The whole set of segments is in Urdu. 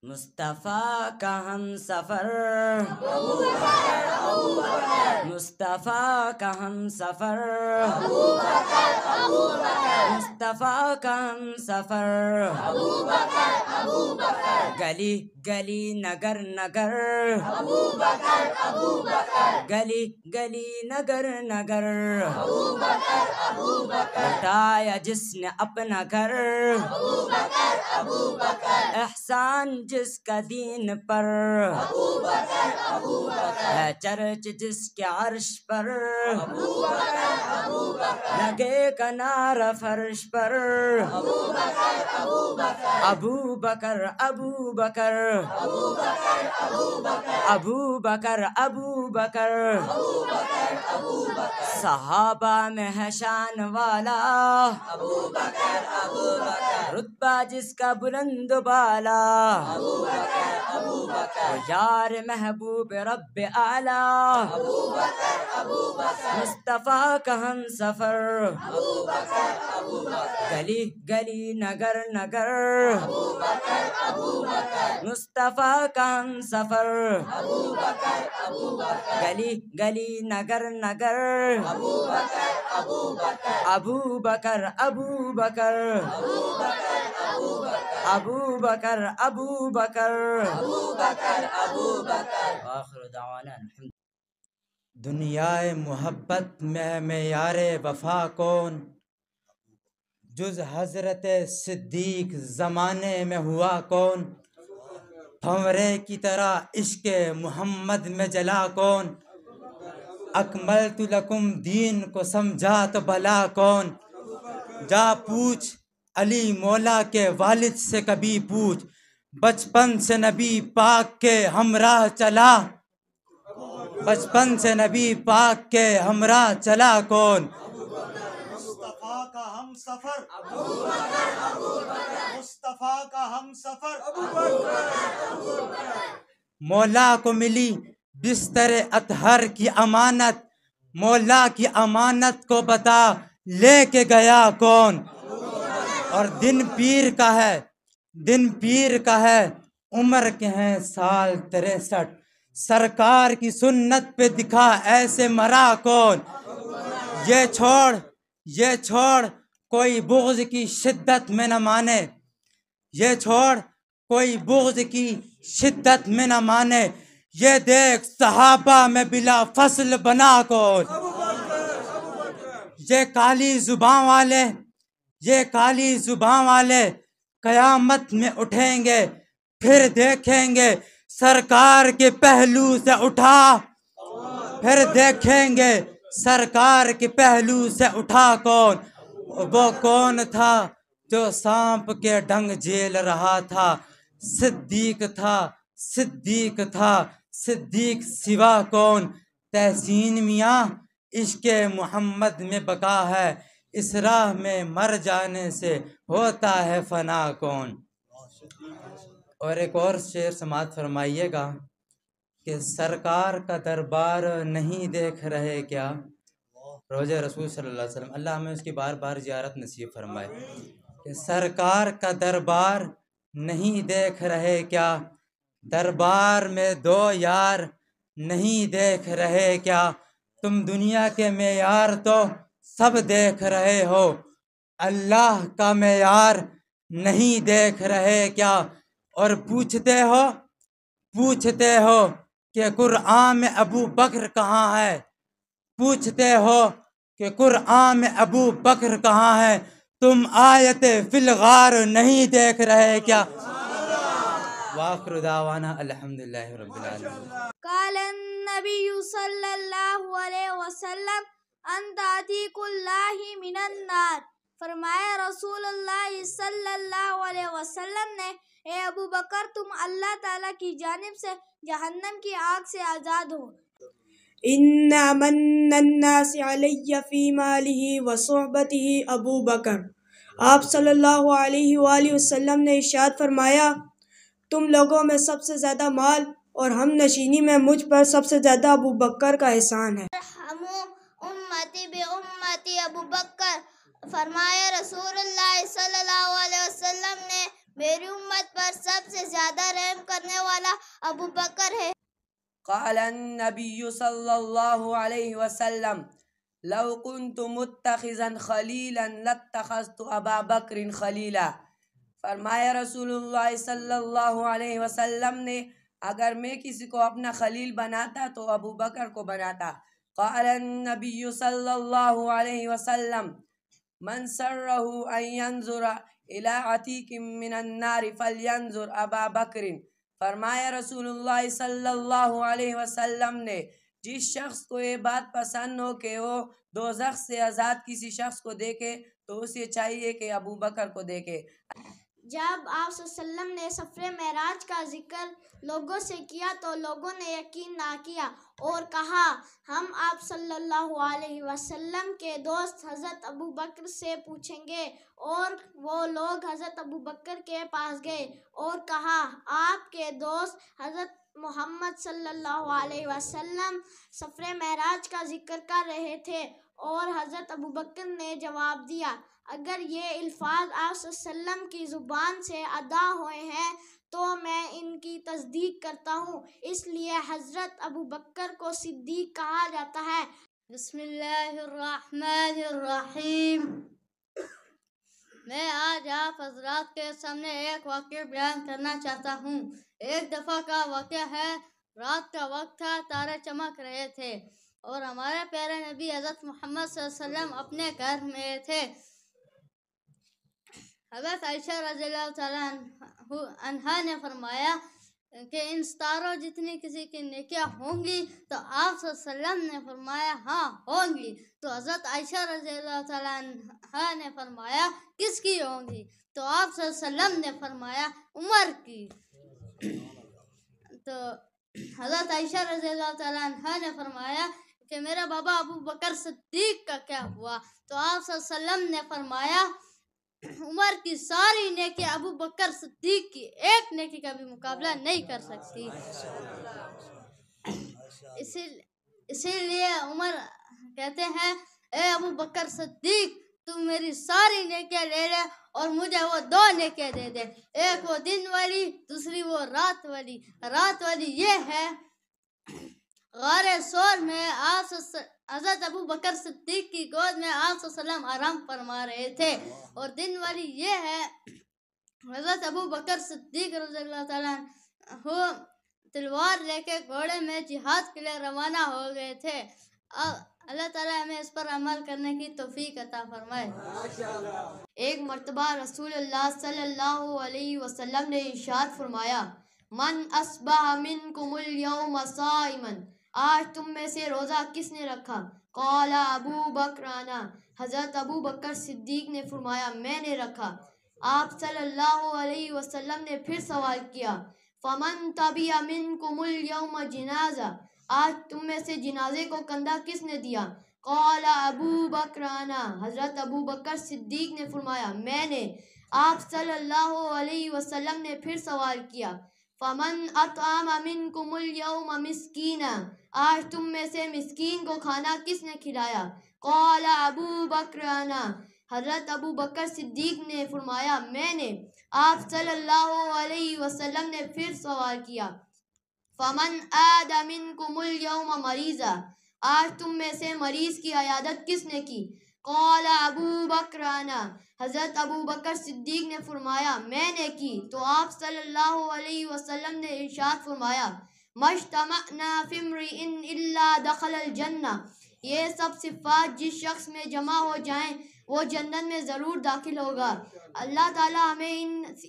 مصطفیٰ کا ہم سفر، مصطفیٰ کا ہم سفر، مصطفیٰ کا ہم سفر، گلی گلی نگر نگر، گلی گلی نگر نگر، لٹایا جس نے اپنا گھر، احسان جس کا دین پر، ہے چرچ جس کے عرش پر، لگے کنارہ فرش پر، ابو بکر ابو بکر، ابو بکر ابو بکر، صحابہ میں ہے شان والا، رتبہ جس کا بلند بالا، یار محبوب رب اعلی، مصطفیٰ کا ہم سفر، گلی گلی نگر نگر، مصطفیٰ کا ہم سفر، گلی گلی نگر نگر، ابو بکر ابو بکر، ابو بکر ابو بکر، آخر دعوانا الحمد۔ دنیائے محبت میں معیار وفا کون، جز حضرت صدیق زمانے میں ہوا کون، بھنورے کی طرح عشق محمد میں جلا کون، اکملت لکم دین کو سمجھا تو بھلا کون، جا پوچھ علی مولا کے والد سے کبھی پوچھ، بچپن سے نبی پاک کے ہمراہ چلا، بچپن سے نبی پاک کے ہمراہ چلا کون، مصطفیٰ کا ہم سفر، مصطفیٰ کا ہم سفر، مولا کو ملی بستر اطہر کی امانت، مولا کی امانت کو بتا لے کے گیا کون، اور دن پیر کا ہے، دن پیر کا ہے، عمر کے ہیں سال 63، سرکار کی سنت پہ دکھا ایسے مرا کون، یہ چھوڑ کوئی بغض کی شدت میں نہ مانے، یہ چھوڑ کوئی بغض کی شدت میں نہ مانے، یہ دیکھ صحابہ میں بلا فصل بنا کون، یہ کالی زباں والے قیامت میں اٹھیں گے، پھر دیکھیں گے سرکار کے پہلو سے اٹھا، پھر دیکھیں گے سرکار کے پہلو سے اٹھا کون، وہ کون تھا جو سانپ کے ڈنگ جھیل رہا تھا، صدیق تھا، صدیق تھا، صدیق سوا کون، تحسین میاں عشق محمد میں بقا ہے، اس راہ میں مر جانے سے ہوتا ہے فنا کون۔ اور ایک اور شعر سماعت فرمائیے گا کہ سرکار کا دربار نہیں دیکھ رہے کیا، روضہ رسول صلی اللہ علیہ وسلم، اللہ ہمیں اس کی بار بار زیارت نصیب فرمائے، کہ سرکار کا دربار نہیں دیکھ رہے کیا، دربار میں دو یار نہیں دیکھ رہے کیا، تم دنیا کے معیار تو سب دیکھ رہے ہو، اللہ کا معیار نہیں دیکھ رہے کیا، اور پوچھتے ہو کہ قرآن میں ابو بکر کہاں ہے، پوچھتے ہو کہ قرآن میں ابو بکر کہاں ہے، تم آیت فی الغار نہیں دیکھ رہے کیا، وآخر دعوانا الحمدللہ رب العالمین۔ قال النبی صلی اللہ علیہ وسلم انت عتیق اللہ من النار، فرمایا رسول اللہ صلی اللہ علیہ وسلم نے، اے ابو بکر تم اللہ تعالیٰ کی جانب سے جہنم کی آگ سے آزاد ہو۔ ان امن الناس علی فی مالہ وصحبتہ ابو بکر، آپ صلی اللہ علیہ وآلہ وسلم نے ارشاد فرمایا، تم لوگوں میں سب سے زیادہ مال اور ہم نشینی میں مجھ پر سب سے زیادہ ابو بکر کا احسان ہے۔ ارحموا امتی بامتی ابو بکر فرمایا رسول اللہ صلی اللہ علیہ وسلم نے میری امت پر سب سے زیادہ رحم کرنے والا ابو بکر ہے۔ قال النبي صلى الله عليه وسلم لو كنت متخذا خليلا لاتخذت ابا بکر خلیلا۔ فرمایا رسول اللہ صلی اللہ علیہ وسلم نے اگر میں کسی کو اپنا خلیل بناتا تو ابو بکر کو بناتا۔ قال النبی صلی اللہ علیہ وسلم من سرہ ان ينظر الى عتیق من النار فلینظر ابا بکر۔ فرمایا رسول اللہ صلی اللہ علیہ وسلم نے جس شخص کو یہ بات پسند ہو کہ وہ دوزخ سے آزاد کسی شخص کو دیکھے تو اسے چاہیے کہ ابو بکر کو دیکھے۔ جب آپ صلی اللہ علیہ وسلم نے سفر معراج کا ذکر لوگوں سے کیا تو لوگوں نے یقین نہ کیا اور کہا ہم آپ صلی اللہ علیہ وسلم کے دوست حضرت ابو بکر سے پوچھیں گے، اور وہ لوگ حضرت ابو بکر کے پاس گئے اور کہا آپ کے دوست حضرت محمد صلی اللہ علیہ وسلم سفر معراج کا ذکر کر رہے تھے، اور حضرت ابو بکر نے جواب دیا اگر یہ الفاظ آپ صلی اللہ علیہ وسلم کی زبان سے ادا ہوئے ہیں تو میں ان کی تصدیق کرتا ہوں، اس لیے حضرت ابو بکر کو صدیق کہا جاتا ہے۔ بسم اللہ الرحمن الرحیم۔ میں آج آپ حضرات کے سامنے ایک واقعہ بیان کرنا چاہتا ہوں۔ ایک دفعہ کا واقعہ ہے، رات کا وقت تھا، تارے چمک رہے تھے اور ہمارے پیارے نبی حضرت محمد صلی اللہ علیہ وسلم اپنے گھر میں تھے۔ حضرت عائشہ رضی اللہ تعالیٰ عنہا نے فرمایا کہ ان ستاروں جتنی کسی کی نیکیاں ہوں گی تو آپ صلی اللہ علیہ وسلم نے فرمایا ہاں ہوں گی۔ تو حضرت عائشہ رضی اللہ تعالیٰ عنہا نے فرمایا کس کی ہوں گی؟ تو آپ صلی اللہ علیہ وسلم نے فرمایا عمر کی۔ تو حضرت عائشہ رضی اللہ تعالیٰ عنہا نے فرمایا کہ میرا بابا ابو بکر صدیق کا کیا ہوا؟ تو آپ صلی اللہ علیہ وسلم نے فرمایا عمر کی ساری نیکی ابو بکر صدیق کی ایک نیکی کا بھی مقابلہ نہیں کر سکتی۔ اسی لیے عمر کہتے ہیں اے ابو بکر صدیق تم میری ساری نیکیاں لے لے اور مجھے وہ دو نیکیاں دے دے، ایک وہ دن والی دوسری وہ رات والی۔ رات والی یہ ہے غار سور میں آپ حضرت ابو بکر صدیق کی گود میں آپ صلی اللہ علیہ وسلم آرام فرما رہے تھے، اور دن والی یہ ہے حضرت ابو بکر صدیق رضی اللہ تعالیٰ عنہ تلوار لے کے گھوڑے میں جہاد کے لیے روانہ ہو گئے تھے۔ اللہ تعالیٰ ہمیں اس پر عمل کرنے کی توفیق عطا فرمائے۔ ایک مرتبہ رسول اللہ صلی اللہ علیہ وسلم نے ارشاد فرمایا من اصبح منکم اليوم صائما، آج تم میں سے روزہ کس نے رکھا؟ قال ابو بکرانا، حضرت ابو بکر صدیق نے فرمایا میں نے رکھا۔ آپ صلی اللہ علیہ وسلم نے پھر سوال کیا فمن تبع منکم اليوم جنازہ، آج تم میں سے جنازے کو کندھا کس نے دیا؟ قال ابو بکرانا، حضرت ابو بکر صدیق نے فرمایا میں نے۔ آپ صلی اللہ علیہ وسلم نے پھر سوال کیا فمن اطعم منکم اليوم مسکینا، آج تم میں سے مسکین کو کھانا کس نے کھلایا؟ قال ابو بکرانا، حضرت ابو بکر صدیق نے فرمایا میں نے۔ آپ صلی اللہ علیہ وسلم نے پھر سوال کیا فمن عاد منکم اليوم مریضا، آج تم میں سے مریض کی عیادت کس نے کی؟ قال ابو بکرانا، حضرت ابو بکر صدیق نے فرمایا میں نے کی۔ تو آپ صلی اللہ علیہ وسلم نے ارشاد فرمایا مجتمعنا فی امرئ الا دخل الجنہ، یہ سب صفات جس شخص میں جمع ہو جائیں وہ جنت میں ضرور داخل ہوگا۔ اللہ تعالیٰ ہمیں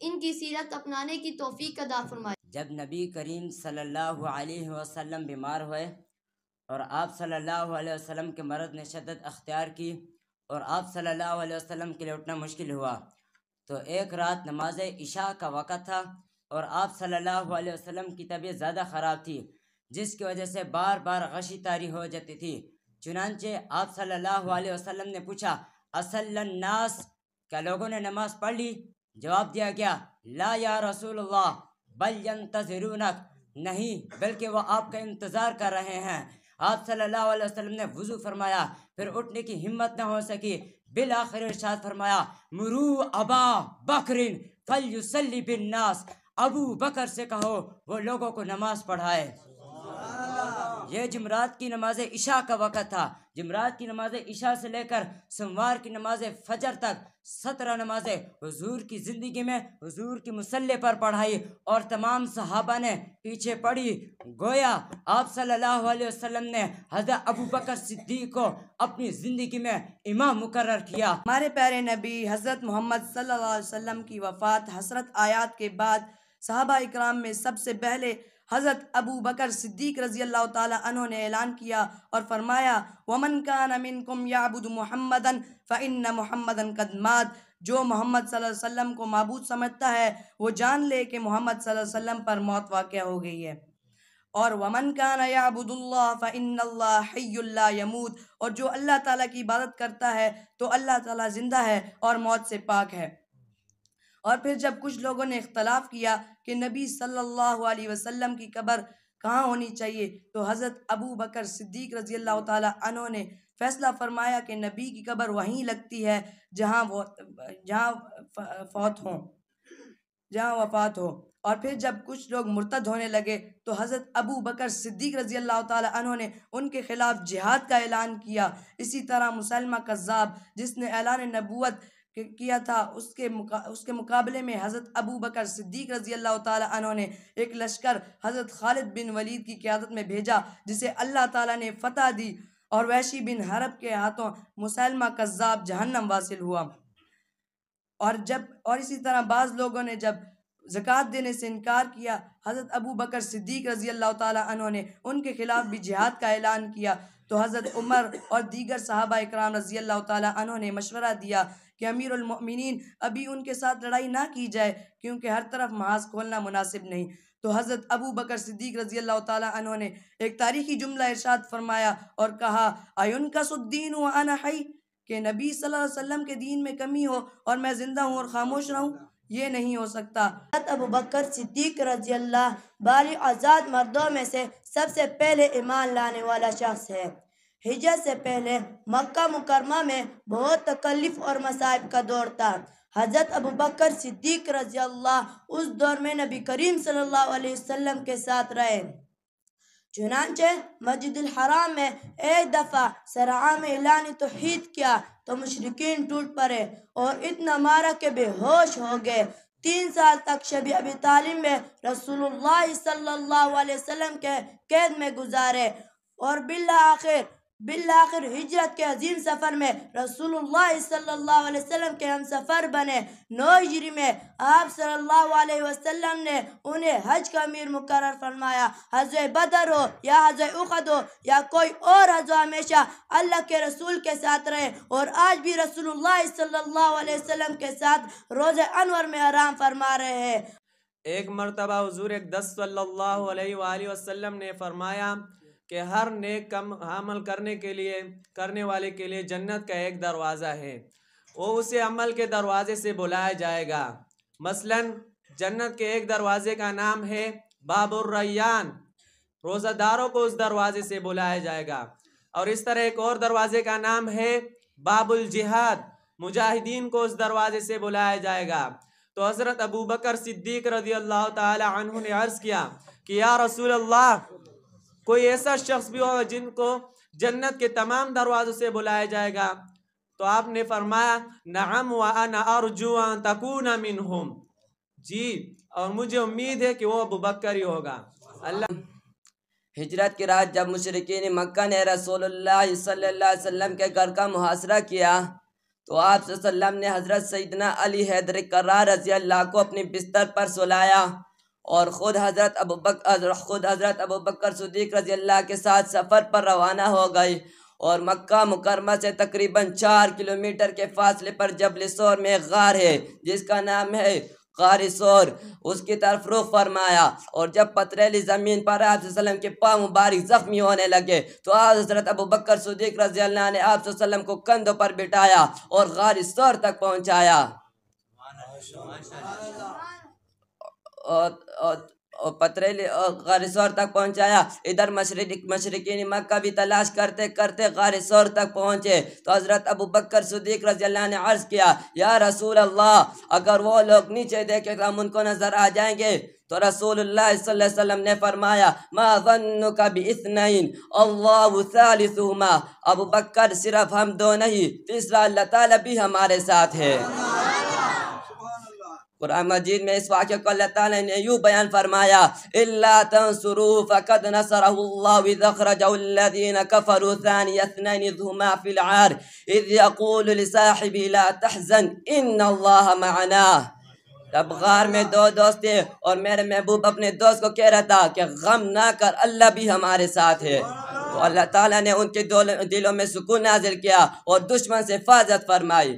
ان کی سیرت اپنانے کی توفیق عطا فرمائے۔ جب نبی کریم صلی اللہ علیہ وسلم بیمار ہوئے اور آپ صلی اللہ علیہ وسلم کے مرض نے شدت اختیار کی اور آپ صلی اللہ علیہ وسلم کے لیے اٹھنا مشکل ہوا، تو ایک رات نماز عشاء کا وقت تھا اور آپ صلی اللہ علیہ وسلم کی طبیعت زیادہ خراب تھی، جس کی وجہ سے بار بار غشی طاری ہو جاتی تھی۔ چنانچہ آپ صلی اللہ علیہ وسلم نے پوچھا اصلی الناس، کیا لوگوں نے نماز پڑھ لی؟ جواب دیا گیا لا یا رسول اللہ بل ینتظرونک، نہیں بلکہ وہ آپ کا انتظار کر رہے ہیں۔ آپ صلی اللہ علیہ وسلم نے وضو فرمایا، پھر اٹھنے کی ہمت نہ ہو سکی، بالآخر ارشاد فرمایا مرو ابا بکرین فلیصلی بالناس، ابو بکر سے کہو وہ لوگوں کو نماز پڑھائے۔ یہ جمعرات کی نماز عشاء کا وقت تھا۔ جمعرات کی نماز عشاء سے لے کر سوموار کی نماز فجر تک 17 نمازیں حضور کی زندگی میں حضور کی مصلی پر پڑھائی اور تمام صحابہ نے پیچھے پڑھی۔ گویا آپ صلی اللہ علیہ وسلم نے حضرت ابو بکر صدیق کو اپنی زندگی میں امام مقرر کیا۔ ہمارے پیارے نبی حضرت محمد صلی اللہ علیہ وسلم کی وفات حسرت آیات کے بعد صحابہ اکرام میں سب سے پہلے حضرت ابو بکر صدیق رضی اللہ تعالی عنہ نے اعلان کیا اور فرمایا وَمَنْ كَانَ مِنْكُمْ يَعْبُدُ مُحَمَّدًا فَإِنَّ مُحَمَّدًا قَدْ مَاتَ، جو محمد صلی اللہ علیہ وسلم کو معبود سمجھتا ہے وہ جان لے کہ محمد صلی اللہ علیہ وسلم پر موت واقع ہو گئی ہے۔ اور وَمَنْ كَانَ يَعْبُدُ اللَّهَ فَإِنَّ اللَّهَ حَيٌّ لَا يَمُوتُ، اور جو اللہ تعالیٰ کی عبادت کرتا ہے تو اللہ تعالیٰ زندہ ہے اور موت سے پاک ہے۔ اور پھر جب کچھ لوگوں نے اختلاف کیا کہ نبی صلی اللہ علیہ وسلم کی قبر کہاں ہونی چاہیے تو حضرت ابو بکر صدیق رضی اللہ تعالی عنہ نے فیصلہ فرمایا کہ نبی کی قبر وہیں لگتی ہے جہاں وفات ہو۔ اور پھر جب کچھ لوگ مرتد ہونے لگے تو حضرت ابو بکر صدیق رضی اللہ تعالی عنہ نے ان کے خلاف جہاد کا اعلان کیا۔ اسی طرح مسلمہ کذاب جس نے اعلان نبوت کیا تھا اس کے مقابلے میں حضرت ابو بکر صدیق رضی اللہ تعالی عنہ نے ایک لشکر حضرت خالد بن ولید کی قیادت میں بھیجا جسے اللہ تعالیٰ نے فتح دی اور وحشی بن حرب کے ہاتھوں مسلمہ کذاب جہنم واصل ہوا۔ اور اسی طرح بعض لوگوں نے جب زکوٰۃ دینے سے انکار کیا حضرت ابو بکر صدیق رضی اللہ تعالی عنہ نے ان کے خلاف بھی جہاد کا اعلان کیا تو حضرت عمر اور دیگر صحابہ اکرام رضی اللہ تعالی عنہ نے مشورہ دیا کہ امیر المؤمنین ابھی ان کے ساتھ لڑائی نہ کی جائے کیونکہ ہر طرف محاذ کھولنا مناسب نہیں۔ تو حضرت ابو بکر صدیق رضی اللہ تعالی عنہ نے ایک تاریخی جملہ ارشاد فرمایا اور کہا اَيُنْكَسُ الدِّينُ وَأَنَا حَيٌّ، کہ نبی صلی اللہ علیہ وسلم کے دین میں کمی ہو اور میں زندہ ہوں اور خاموش رہوں، یہ نہیں ہو سکتا۔ حضرت ابو بکر صدیق رضی اللہ بالغ آزاد مردوں میں سے سب سے پہلے ایمان لانے والا شخص ہے۔ ہجرت سے پہلے مکہ مکرمہ میں بہت تکلیف اور مصائب کا دور تھا۔ حضرت ابو بکر صدیق رضی اللہ اس دور میں نبی کریم صلی اللہ علیہ وسلم کے ساتھ رہے۔ چنانچہ مسجد الحرام میں ایک دفعہ سرعام اعلان توحید کیا تو مشرکین ٹوٹ پڑے اور اتنا مارا کہ بے ہوش ہو گئے۔ 3 سال تک شب ابی طالب میں رسول اللہ صلی اللہ علیہ وسلم کے قید میں گزارے اور بالآخر ہجرت کے عظیم سفر میں رسول اللہ صلی اللہ علیہ وسلم کے ہم سفر بنے۔ 9 ہجری میں آپ صلی اللہ علیہ وسلم نے انہیں حج کا امیر مقرر فرمایا۔ غزوہ بدر ہو یا غزوہ احد ہو یا کوئی اور غزوہ، ہمیشہ اللہ کے رسول کے ساتھ رہے اور آج بھی رسول اللہ صلی اللہ علیہ وسلم کے ساتھ روز انور میں آرام فرما رہے ہیں۔ ایک مرتبہ حضور اقدس صلی اللہ علیہ وآلہ وسلم نے فرمایا کہ ہر نیک کام عمل کرنے والے کے لیے جنت کا ایک دروازہ ہے، وہ اسے عمل کے دروازے سے بلایا جائے گا۔ مثلا جنت کے ایک دروازے کا نام ہے باب الریان، روزہ داروں کو اس دروازے سے بلایا جائے گا، اور اس طرح ایک اور دروازے کا نام ہے باب الجہاد، مجاہدین کو اس دروازے سے بلایا جائے گا۔ تو حضرت ابو بکر صدیق رضی اللہ تعالی عنہ نے عرض کیا کہ یا رسول اللہ، کوئی ایسا شخص بھی ہوگا جن کو جنت کے تمام دروازوں سے بلایا جائے گا؟ تو آپ نے فرمایا نعم وانا ارجو ان تکون منہم، جی اور مجھے امید ہے کہ وہ ابو بکر ہی ہوگا۔ اللہ ہجرت کی رات جب مشرکین مکہ نے رسول اللہ صلی اللہ علیہ وسلم کے گھر کا محاصرہ کیا تو آپ صلی اللہ علیہ وسلم نے حضرت سیدنا علی حیدر کرار رضی اللہ کو اپنی بستر پر سلایا اور خود حضرت ابو بکر صدیق رضی اللہ کے ساتھ سفر پر روانہ ہو گئی اور مکہ مکرمہ سے تقریباً 4 کلومیٹر کے فاصلے پر جبل سور میں ایک غار ہے جس کا نام ہے غار سور، اس کی طرف رخ فرمایا اور جب پتریلی زمین پر آپ صلی اللہ علیہ وسلم کے پاؤں مبارک زخمی ہونے لگے تو حضرت ابو بکر صدیق رضی اللہ نے آپ صلی اللہ علیہ وسلم کو کندھوں پر بٹھایا اور غار سور تک پہنچایا اور پتریلی غار سور تک پہنچایا. ادھر مشرقین مکہ بھی تلاش کرتے کرتے غار سور تک پہنچے تو حضرت ابو بکر صدیق رضی اللہ عنہ نے عرض کیا یا رسول اللہ اگر وہ لوگ نیچے دیکھے تو ہم ان کو نظر آ جائیں گے. تو رسول اللہ صلی اللہ علیہ وسلم نے فرمایا ما ظنک باثنین اللہ ثالثہما. ابو بکر صرف ہم دو نہیں تیسرا اللہ تعالیٰ بھی ہمارے ساتھ ہے. قرآن مجید میں اس واقعے کو اللہ تعالیٰ نے یوں بیان فرمایا الا تنصروه فقد نصره الله اذ اخرجه الذين كفروا ثاني اثنين اذ هما في الغار اذ يقول لصاحبه لا تحزن ان الله معنا. تب غار میں دو دوست تھے اور میرے محبوب اپنے دوست کو کہہ رہا تھا کہ غم نہ کر اللہ بھی ہمارے ساتھ ہے. تو اللہ تعالیٰ نے ان کے دلوں میں سکون نازل کیا اور دشمن سے حفاظت فرمائی.